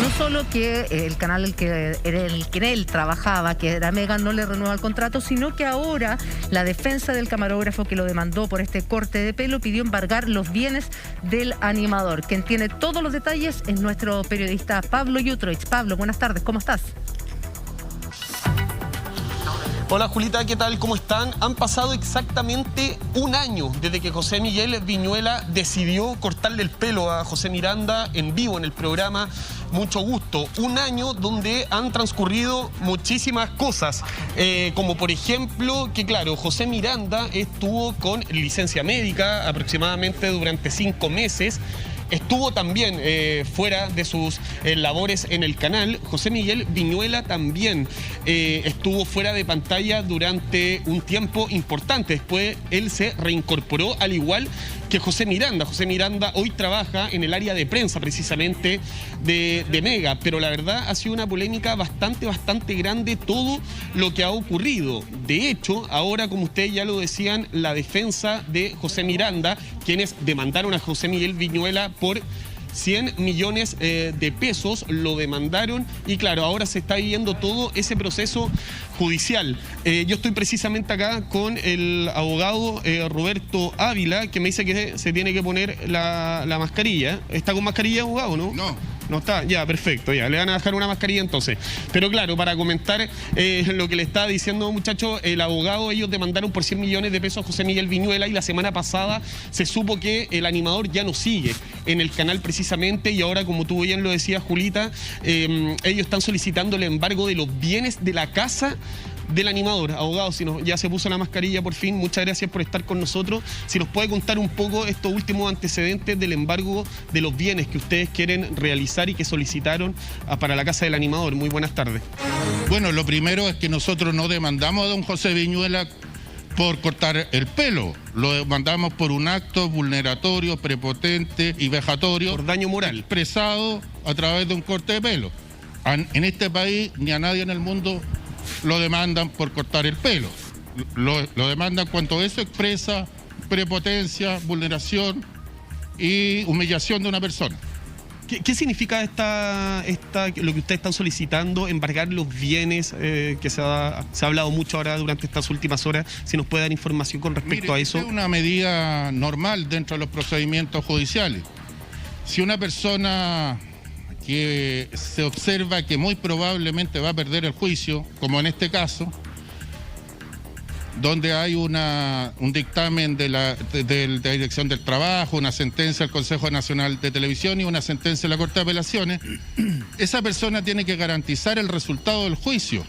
No solo que el canal el que él trabajaba, que era Mega, no le renueva el contrato, sino que ahora la defensa del camarógrafo que lo demandó por este corte de pelo pidió embargar los bienes del animador. Quien tiene todos los detalles es nuestro periodista Pablo Yutroich. Pablo, buenas tardes, ¿cómo estás? Hola Julita, ¿qué tal? ¿Cómo están? Han pasado exactamente un año desde que José Miguel Viñuela decidió cortarle el pelo a José Miranda en vivo en el programa Mucho Gusto. Un año donde han transcurrido muchísimas cosas, como por ejemplo que claro, José Miranda estuvo con licencia médica aproximadamente durante 5 meses. Estuvo también fuera de sus labores en el canal. José Miguel Viñuela también estuvo fuera de pantalla durante un tiempo importante. Después él se reincorporó, al igual que José Miranda. José Miranda hoy trabaja en el área de prensa precisamente de Mega, pero la verdad ha sido una polémica bastante grande todo lo que ha ocurrido. De hecho, ahora, como ustedes ya lo decían, la defensa de José Miranda, quienes demandaron a José Miguel Viñuela por 100 millones de pesos, lo demandaron y claro, ahora se está viviendo todo ese proceso judicial. Yo estoy precisamente acá con el abogado Roberto Ávila, que me dice que se tiene que poner la mascarilla. ¿Está con mascarilla, abogado, no? No está, ya, perfecto, ya, le van a dejar una mascarilla entonces. Pero claro, para comentar lo que le estaba diciendo, muchachos, el abogado, ellos demandaron por 100 millones de pesos a José Miguel Viñuela y la semana pasada se supo que el animador ya no sigue en el canal precisamente y ahora, como tú bien lo decías, Julita, ellos están solicitando el embargo de los bienes de la casa del animador. Abogado, si ya se puso la mascarilla por fin, muchas gracias por estar con nosotros. Si nos puede contar un poco estos últimos antecedentes del embargo de los bienes que ustedes quieren realizar y que solicitaron para la casa del animador. Muy buenas tardes. Bueno, lo primero es que nosotros no demandamos a don José Viñuela por cortar el pelo. Lo demandamos por un acto vulneratorio, prepotente y vejatorio. Por daño moral. Expresado a través de un corte de pelo. En este país ni a nadie en el mundo lo demandan por cortar el pelo. Lo demandan cuando eso expresa prepotencia, vulneración y humillación de una persona. ¿Qué significa lo que ustedes están solicitando, embargar los bienes que se ha hablado mucho ahora durante estas últimas horas? Si nos puede dar información con respecto a eso. Es una medida normal dentro de los procedimientos judiciales. Si una persona que se observa que muy probablemente va a perder el juicio, como en este caso, donde hay un dictamen de la Dirección del Trabajo, una sentencia del Consejo Nacional de Televisión y una sentencia de la Corte de Apelaciones, esa persona tiene que garantizar el resultado del juicio.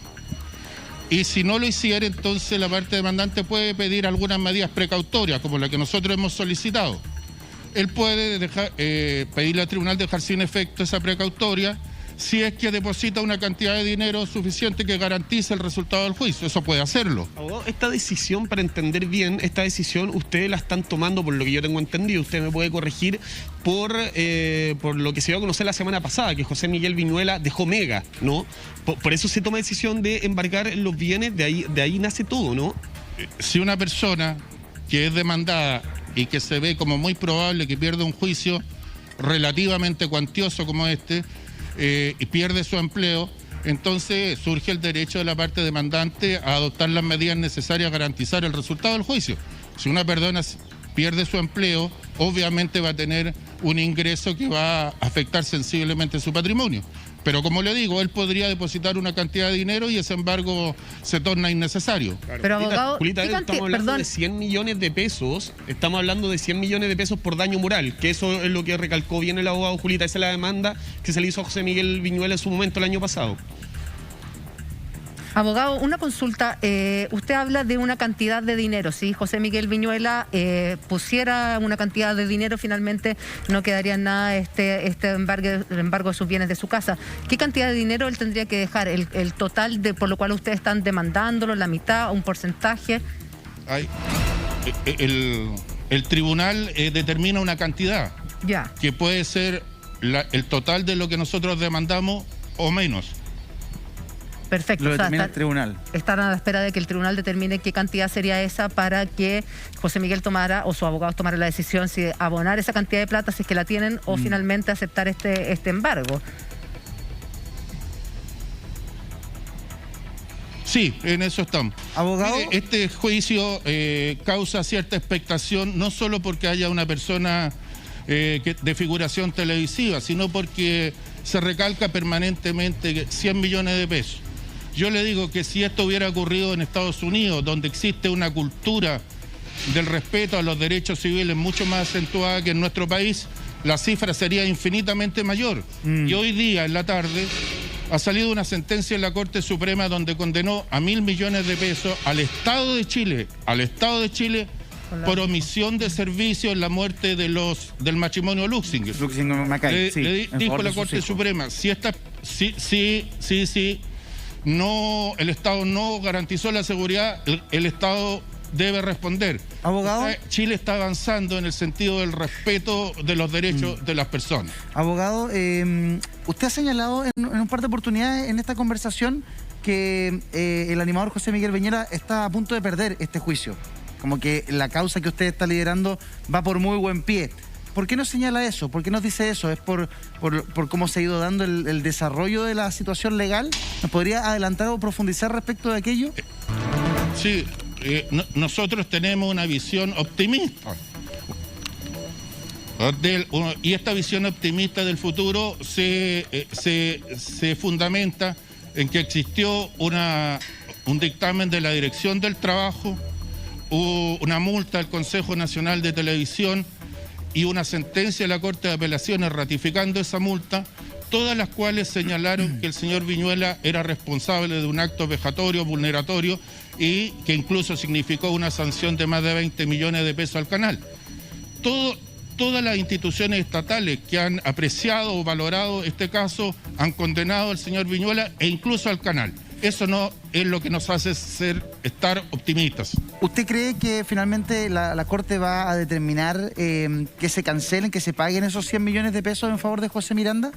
Y si no lo hiciera, entonces la parte demandante puede pedir algunas medidas precautorias, como la que nosotros hemos solicitado. Él puede pedirle al tribunal dejar sin efecto esa precautoria si es que deposita una cantidad de dinero suficiente que garantice el resultado del juicio. Eso puede hacerlo. Esta decisión, para entender bien, esta decisión ustedes la están tomando, por lo que yo tengo entendido, usted me puede corregir, por lo que se dio a conocer la semana pasada, que José Miguel Viñuela dejó Mega, ¿no? Por eso se toma decisión de embargar los bienes, de ahí nace todo, ¿no? Si una persona que es demandada y que se ve como muy probable que pierda un juicio relativamente cuantioso como este, y pierde su empleo, entonces surge el derecho de la parte demandante a adoptar las medidas necesarias a garantizar el resultado del juicio. Si una persona pierde su empleo, obviamente va a tener un ingreso que va a afectar sensiblemente su patrimonio. Pero como le digo, él podría depositar una cantidad de dinero y ese embargo se torna innecesario. Claro. Pero abogado, Julita, estamos hablando de 100 millones de pesos, estamos hablando de 100 millones de pesos por daño moral, que eso es lo que recalcó bien el abogado Julita, esa es la demanda que se le hizo a José Miguel Viñuela en su momento el año pasado. Abogado, una consulta. Usted habla de una cantidad de dinero. Si José Miguel Viñuela pusiera una cantidad de dinero, finalmente no quedaría nada este embargo de sus bienes de su casa. ¿Qué cantidad de dinero él tendría que dejar? ¿El total por lo cual ustedes están demandándolo, la mitad, un porcentaje? El tribunal determina una cantidad que puede ser el total de lo que nosotros demandamos o menos. Perfecto. Lo determina el tribunal. Están a la espera de que el tribunal determine qué cantidad sería esa para que José Miguel tomara, o su abogado tomara la decisión si abonar esa cantidad de plata, si es que la tienen, o finalmente aceptar este embargo. Sí, en eso estamos. Abogado. Mire, este juicio causa cierta expectación, no solo porque haya una persona de figuración televisiva, sino porque se recalca permanentemente que 100 millones de pesos. Yo le digo que si esto hubiera ocurrido en Estados Unidos, donde existe una cultura del respeto a los derechos civiles mucho más acentuada que en nuestro país, la cifra sería infinitamente mayor. Y hoy día, en la tarde, ha salido una sentencia en la Corte Suprema donde condenó a 1.000 millones de pesos al Estado de Chile, por omisión de servicio en la muerte del matrimonio Luxinger. Macay, sí, Dijo la Corte Suprema, no, el Estado no garantizó la seguridad, el Estado debe responder. Abogado. Chile está avanzando en el sentido del respeto de los derechos de las personas. Abogado, usted ha señalado en un par de oportunidades en esta conversación que el animador José Miguel Viñuela está a punto de perder este juicio. Como que la causa que usted está liderando va por muy buen pie. ¿Por qué nos señala eso? ¿Por qué nos dice eso? ¿Es por cómo se ha ido dando el desarrollo de la situación legal? ¿Nos podría adelantar o profundizar respecto de aquello? Sí, nosotros tenemos una visión optimista. Y esta visión optimista del futuro se fundamenta en que existió un dictamen de la Dirección del Trabajo, una multa del Consejo Nacional de Televisión y una sentencia de la Corte de Apelaciones ratificando esa multa, todas las cuales señalaron que el señor Viñuela era responsable de un acto vejatorio, vulneratorio, y que incluso significó una sanción de más de 20 millones de pesos al canal. Todas las instituciones estatales que han apreciado o valorado este caso han condenado al señor Viñuela e incluso al canal. Eso no es lo que nos hace estar optimistas. ¿Usted cree que finalmente la Corte va a determinar que se cancelen, que se paguen esos 100 millones de pesos en favor de José Miranda?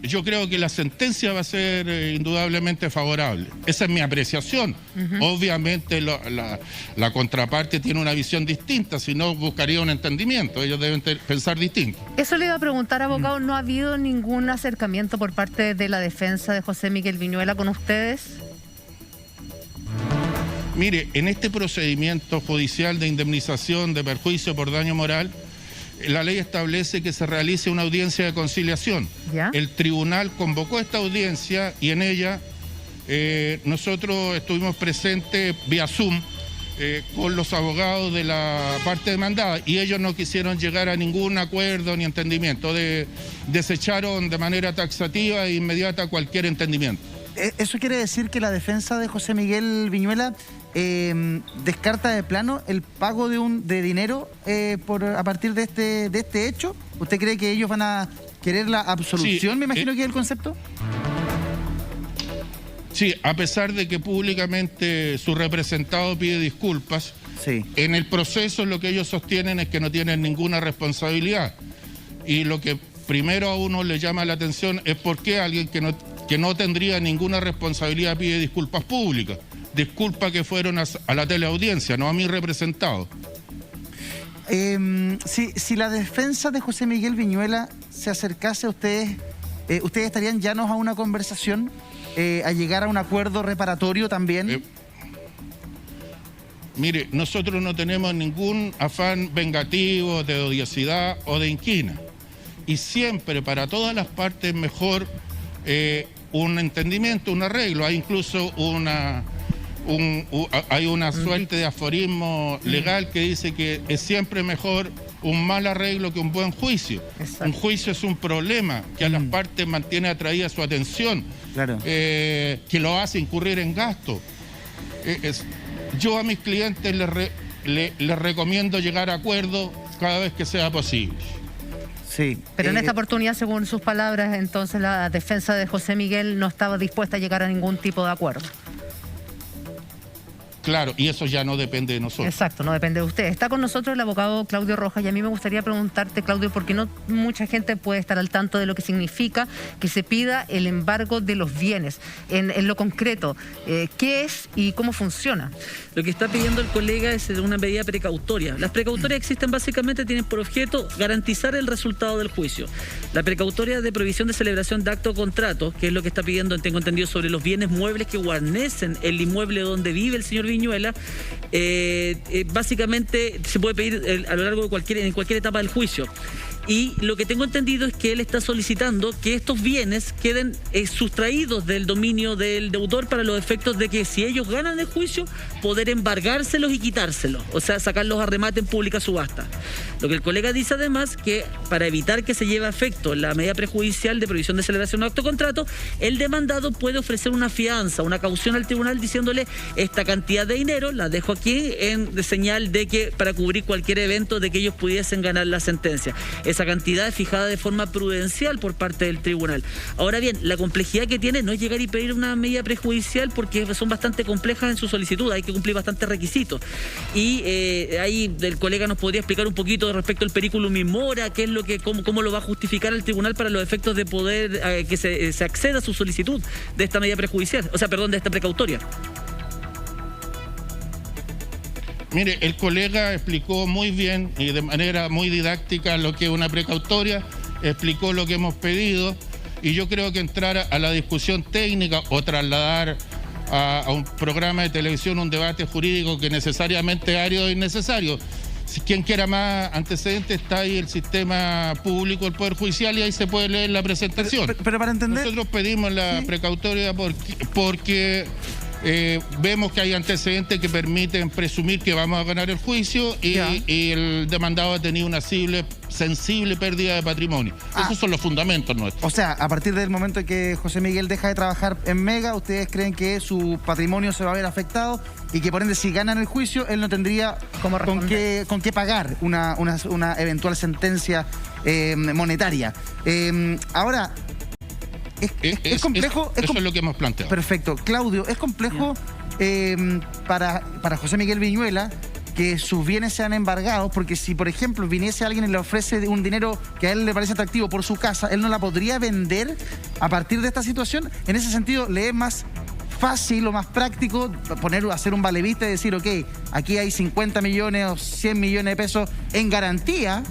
Yo creo que la sentencia va a ser indudablemente favorable. Esa es mi apreciación. Obviamente la contraparte tiene una visión distinta, si no buscaría un entendimiento. Ellos deben pensar distinto. Eso le iba a preguntar, abogado. ¿No ha habido ningún acercamiento por parte de la defensa de José Miguel Viñuela con ustedes? Mire, en este procedimiento judicial de indemnización de perjuicio por daño moral, la ley establece que se realice una audiencia de conciliación. ¿Ya? El tribunal convocó esta audiencia y en ella nosotros estuvimos presentes vía Zoom con los abogados de la parte demandada y ellos no quisieron llegar a ningún acuerdo ni entendimiento. Desecharon de manera taxativa e inmediata cualquier entendimiento. ¿Eso quiere decir que la defensa de José Miguel Viñuela descarta de plano el pago de dinero a partir de este hecho? ¿Usted cree que ellos van a querer la absolución? Sí, me imagino que es el concepto. Sí, a pesar de que públicamente su representado pide disculpas, sí, en el proceso lo que ellos sostienen es que no tienen ninguna responsabilidad. Y lo que primero a uno le llama la atención es por qué alguien que no tendría ninguna responsabilidad pide disculpas públicas. Disculpas que fueron a la teleaudiencia, no a mi representado. Si la defensa de José Miguel Viñuela se acercase a ustedes, ¿ustedes estarían llanos a una conversación, a llegar a un acuerdo reparatorio también? Mire, nosotros no tenemos ningún afán vengativo, de odiosidad o de inquina. Y siempre, para todas las partes, mejor un entendimiento, un arreglo. Hay incluso hay una suerte de aforismo legal que dice que es siempre mejor un mal arreglo que un buen juicio. Exacto. Un juicio es un problema que a las partes mantiene atraída su atención, Claro. Que lo hace incurrir en gasto. Yo a mis clientes les recomiendo llegar a acuerdo cada vez que sea posible. Sí. Pero en esta oportunidad, según sus palabras, entonces la defensa de José Miguel no estaba dispuesta a llegar a ningún tipo de acuerdo. Claro, y eso ya no depende de nosotros. Exacto, no depende de usted. Está con nosotros el abogado Claudio Rojas y a mí me gustaría preguntarte, Claudio, porque no mucha gente puede estar al tanto de lo que significa que se pida el embargo de los bienes. En lo concreto, ¿qué es y cómo funciona? Lo que está pidiendo el colega es una medida precautoria. Las precautorias existen básicamente, tienen por objeto garantizar el resultado del juicio. La precautoria de prohibición de celebración de acto o contrato, que es lo que está pidiendo, tengo entendido, sobre los bienes muebles que guarnecen el inmueble donde vive el señor Viñuela, básicamente se puede pedir a lo largo de en cualquier etapa del juicio. Y lo que tengo entendido es que él está solicitando que estos bienes queden sustraídos del dominio del deudor para los efectos de que si ellos ganan el juicio, poder embargárselos y quitárselos, o sea, sacarlos a remate en pública subasta. Lo que el colega dice además que para evitar que se lleve a efecto la medida prejudicial de prohibición de celebración de acto o contrato, el demandado puede ofrecer una fianza, una caución al tribunal diciéndole esta cantidad de dinero, la dejo aquí de señal de que para cubrir cualquier evento de que ellos pudiesen ganar la sentencia. Esa cantidad es fijada de forma prudencial por parte del tribunal. Ahora bien, la complejidad que tiene no es llegar y pedir una medida prejudicial porque son bastante complejas en su solicitud, hay que cumplir bastantes requisitos. Y ahí el colega nos podría explicar un poquito respecto al periculum in mora, qué es lo que, cómo lo va a justificar el tribunal para los efectos de poder que se acceda a su solicitud de esta medida prejudicial, o sea, perdón, de esta precautoria. Mire, el colega explicó muy bien y de manera muy didáctica lo que es una precautoria, explicó lo que hemos pedido y yo creo que entrar a la discusión técnica o trasladar a un programa de televisión un debate jurídico que necesariamente es árido e innecesario. Si quien quiera más antecedentes, está ahí el sistema público del Poder Judicial y ahí se puede leer la presentación. Pero para entender... Nosotros pedimos la precautoria porque vemos que hay antecedentes que permiten presumir que vamos a ganar el juicio y el demandado ha tenido una sensible pérdida de patrimonio. Esos son los fundamentos nuestros. O sea, a partir del momento en que José Miguel deja de trabajar en Mega, ¿ustedes creen que su patrimonio se va a ver afectado y que por ende si ganan el juicio él no tendría con qué pagar una eventual sentencia monetaria? Ahora... Es complejo. Eso es lo que hemos planteado. Perfecto. Claudio, es complejo para José Miguel Viñuela que sus bienes sean embargados, porque si, por ejemplo, viniese alguien y le ofrece un dinero que a él le parece atractivo por su casa, él no la podría vender a partir de esta situación. En ese sentido, le es más fácil o más práctico hacer un valevista y decir, ok, aquí hay 50 millones o 100 millones de pesos en garantía,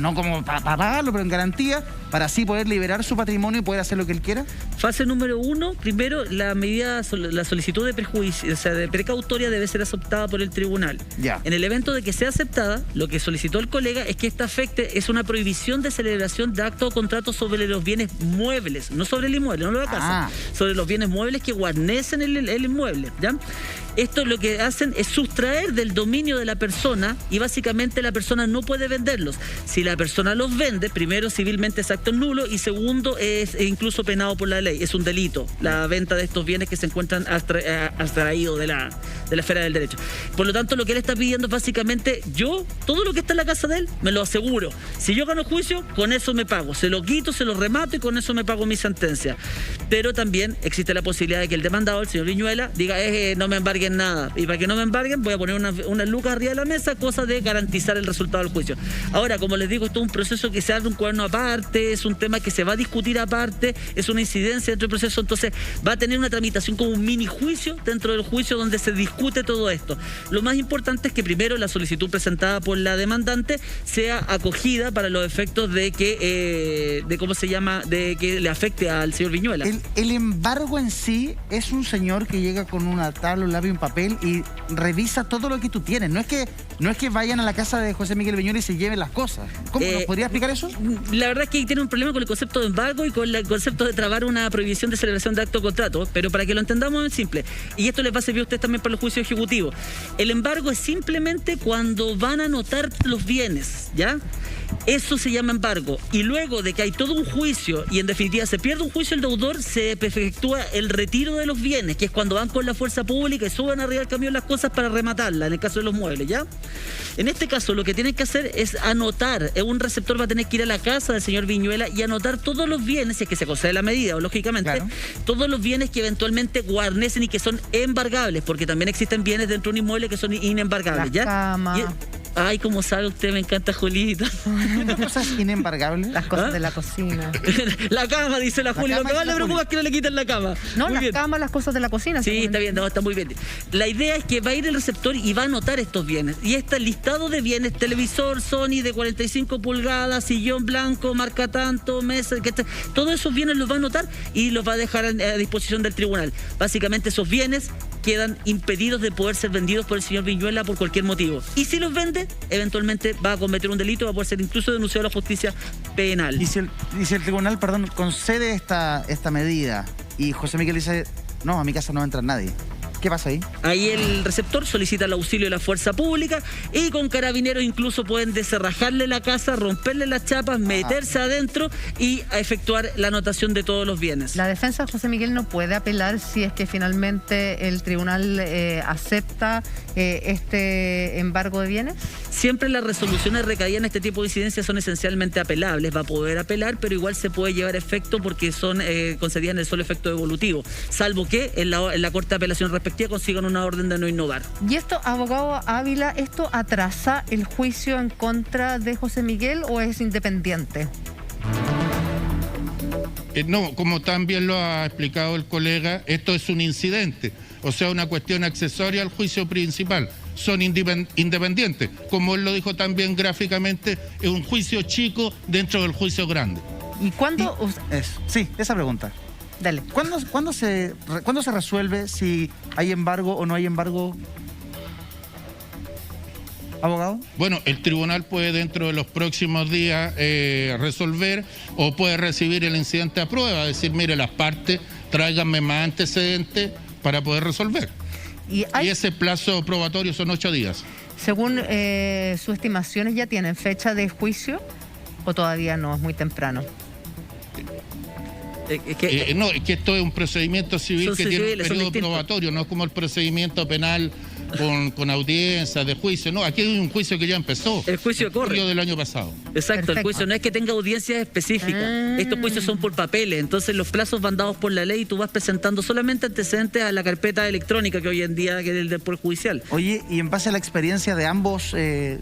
no como para pagarlo, pero en garantía, para así poder liberar su patrimonio y poder hacer lo que él quiera? Fase número 1, primero la solicitud de prejuicio, o sea, de precautoria debe ser aceptada por el tribunal. Ya. En el evento de que sea aceptada, lo que solicitó el colega es que esta afecte, es una prohibición de celebración de acto o contrato sobre los bienes muebles, no sobre el inmueble, no lo de la casa, sobre los bienes muebles que guarnecen el inmueble, ¿ya? Esto lo que hacen es sustraer del dominio de la persona y básicamente la persona no puede venderlos. Si la persona los vende, primero civilmente es acto nulo y segundo es incluso penado por la ley. Es un delito la venta de estos bienes que se encuentran abstraídos de la esfera del derecho. Por lo tanto, lo que él está pidiendo es básicamente, todo lo que está en la casa de él, me lo aseguro. Si yo gano juicio, con eso me pago. Se lo quito, se lo remato y con eso me pago mi sentencia. Pero también existe la posibilidad de que el demandado, el señor Viñuela, diga, no me embarguen nada. Y para que no me embarguen, voy a poner unas lucas arriba de la mesa, cosa de garantizar el resultado del juicio. Ahora, como les digo, esto es un proceso que se abre un cuaderno aparte, es un tema que se va a discutir aparte, es una incidencia dentro del proceso, entonces va a tener una tramitación como un mini juicio dentro del juicio donde se discute todo esto. Lo más importante es que primero la solicitud presentada por la demandante sea acogida para los efectos de que, de que le afecte al señor Viñuela. El embargo en sí es un señor que llega con una tabla, un lápiz y un papel y revisa todo lo que tú tienes. No es que vayan a la casa de José Miguel Viñuela y se lleven las cosas. ¿Cómo? ¿Nos podría explicar eso? La verdad es que tiene un problema con el concepto de embargo y con el concepto de trabar una prohibición de celebración de acto o contrato, pero para que lo entendamos es simple, y esto les va a servir a ustedes también para los juicios ejecutivos. El embargo es simplemente cuando van a anotar los bienes, ¿ya? Eso se llama embargo. Y luego de que hay todo un juicio y en definitiva se pierde un juicio el deudor, se efectúa el retiro de los bienes, que es cuando van con la fuerza pública y suben arriba del camión las cosas para rematarlas, en el caso de los muebles, ¿ya? En este caso lo que tienen que hacer es anotar. Un receptor va a tener que ir a la casa del señor Viñuela Viñuela y anotar todos los bienes, si es que se concede la medida, o lógicamente, Claro. todos los bienes que eventualmente guarnecen y que son embargables, porque también existen bienes dentro de un inmueble que son inembargables. Las ¿ya? camas. Ay, como sabe usted, me encanta Julita. ¿Qué cosa es inembargable? Las cosas ¿Ah? de la cocina. La cama, dice la Juli. Lo cama que más dice le la preocupa Juli. es que no le quiten la cama. No, Muy las bien. camas, las cosas de la cocina. Sí, según- está bien, no, está muy bien. La idea es que va a ir el receptor y va a anotar estos bienes. Y este listado de bienes, televisor Sony de 45 pulgadas, sillón blanco, marca tanto, mesa, todos esos bienes los va a anotar y los va a dejar a disposición del tribunal. Básicamente esos bienes quedan impedidos de poder ser vendidos por el señor Viñuela por cualquier motivo. Y si los vende, eventualmente va a cometer un delito, va a poder ser incluso denunciado a la justicia penal. Y si el tribunal, perdón, concede esta medida y José Miguel dice, no, a mi casa no entra nadie, ¿qué pasa ahí? Ahí el receptor solicita el auxilio de la fuerza pública y con carabineros incluso pueden descerrajarle la casa, romperle las chapas, meterse adentro y a efectuar la anotación de todos los bienes. La defensa de José Miguel no puede apelar si es que finalmente el tribunal acepta este embargo de bienes. Siempre las resoluciones recaídas en este tipo de incidencias son esencialmente apelables. Va a poder apelar, pero igual se puede llevar efecto porque son concedidas en el solo efecto devolutivo, salvo que en la Corte de Apelación respectiva consigan una orden de no innovar. Y esto, abogado Ávila, ¿esto atrasa el juicio en contra de José Miguel o es independiente? No, como también lo ha explicado el colega, esto es un incidente, o sea, una cuestión accesoria al juicio principal. Son independientes. Como él lo dijo también gráficamente, es un juicio chico dentro del juicio grande. ¿Y cuándo? Sí, esa pregunta. Dale. ¿Cuándo se resuelve si hay embargo o no hay embargo? ¿Abogado? Bueno, el tribunal puede dentro de los próximos días resolver o puede recibir el incidente a prueba, decir, mire, las partes, tráiganme más antecedentes para poder resolver. Y Y ese plazo probatorio son 8 días. según sus estimaciones, ¿ya tienen fecha de juicio o todavía no? Es muy temprano. No, es que esto es un procedimiento civil Son que tiene un civiles, son periodo distintos. probatorio, no es como el procedimiento penal con audiencias de juicio. No, aquí hay un juicio que ya empezó. El juicio corre. Julio del año pasado. Exacto, el Perfecto. juicio no es que tenga audiencias específicas. Estos juicios son por papeles, entonces los plazos van dados por la ley y tú vas presentando solamente antecedentes a la carpeta electrónica que hoy en día que es el del Poder Judicial. Oye, y en base a la experiencia de ambos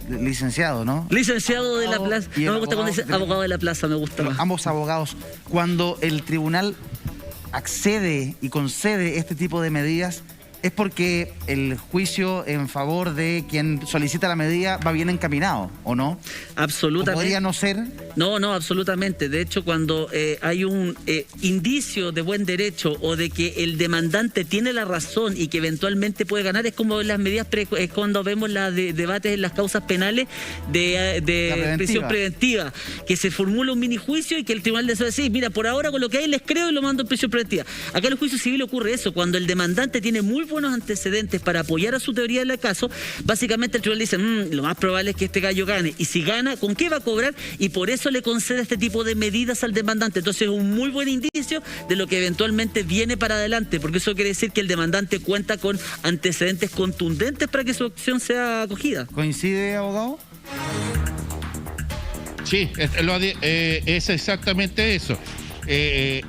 licenciados, ¿no? Licenciado de la plaza. Y el No me gusta cuando dice abogado abogado de la plaza, me gusta más. Ambos abogados, cuando el tribunal accede y concede este tipo de medidas, es porque el juicio en favor de quien solicita la medida va bien encaminado, ¿o no? ¿O Absolutamente. podría no ser? No, absolutamente. De hecho, cuando hay un indicio de buen derecho o de que el demandante tiene la razón y que eventualmente puede ganar, es como las medidas, es cuando vemos los debates en las causas penales de preventiva. prisión preventiva, que se formula un mini juicio y que el tribunal decide decir, mira, por ahora con lo que hay les creo y lo mando en prisión preventiva. Acá en el juicio civil ocurre eso, cuando el demandante tiene muy buenos antecedentes para apoyar a su teoría del caso, básicamente el tribunal dice, lo más probable es que este gallo gane. Y si gana, ¿con qué va a cobrar? Y por eso le concede este tipo de medidas al demandante. Entonces es un muy buen indicio de lo que eventualmente viene para adelante, porque eso quiere decir que el demandante cuenta con antecedentes contundentes para que su acción sea acogida. ¿Coincide, abogado? Sí, es exactamente eso.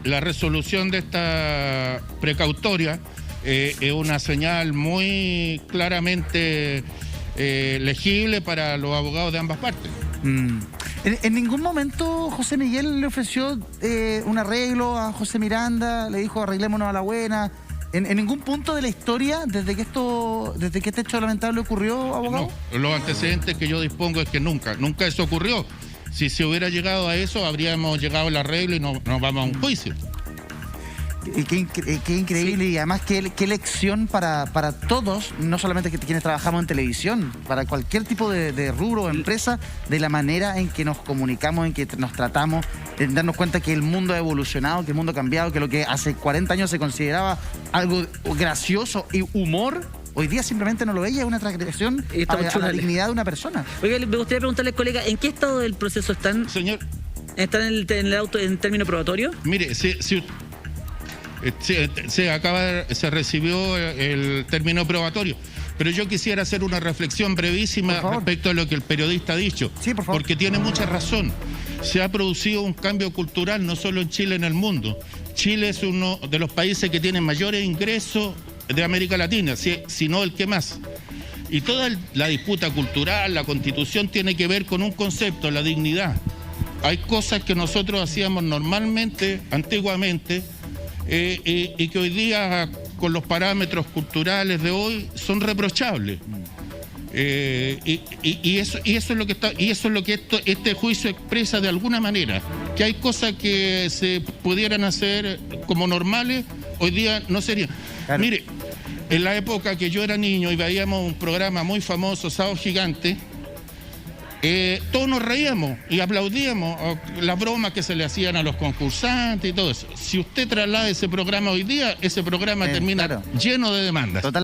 La resolución de esta precautoria es una señal muy claramente legible para los abogados de ambas partes. ¿En ningún momento José Miguel le ofreció un arreglo a José Miranda? ¿Le dijo arreglémonos a la buena? ¿En ningún punto de la historia, desde que este hecho lamentable ocurrió, abogado? No, los antecedentes que yo dispongo es que nunca eso ocurrió. Si se hubiera llegado a eso, habríamos llegado al arreglo y nos vamos a un juicio. Y qué increíble, sí. Y además qué lección para todos, no solamente quienes trabajamos en televisión, para cualquier tipo de rubro o empresa, de la manera en que nos comunicamos, en que nos tratamos, en darnos cuenta que el mundo ha evolucionado, que el mundo ha cambiado, que lo que hace 40 años se consideraba algo gracioso y humor, hoy día simplemente no lo veía, es una transgresión a la dignidad de una persona. Oiga, me gustaría preguntarle, colega, ¿en qué estado del proceso están? Señor. ¿Están en término probatorio? Mire, se recibió el término probatorio, pero yo quisiera hacer una reflexión brevísima respecto a lo que el periodista ha dicho, sí, por favor. porque tiene mucha razón. se ha producido un cambio cultural, no solo en Chile, en el mundo. Chile es uno de los países que tiene mayores ingresos de América Latina, si no el que más. Y toda la disputa cultural, la Constitución, tiene que ver con un concepto, la dignidad. Hay cosas que nosotros hacíamos normalmente, antiguamente, y que hoy día, con los parámetros culturales de hoy, son reprochables. Y eso es lo que este juicio expresa de alguna manera, que hay cosas que se pudieran hacer como normales, hoy día no serían. Claro. Mire, en la época que yo era niño y veíamos un programa muy famoso, Sábado Gigante, todos nos reíamos y aplaudíamos las bromas que se le hacían a los concursantes y todo eso. Si usted traslada ese programa hoy día, ese programa termina lleno de demandas. Total.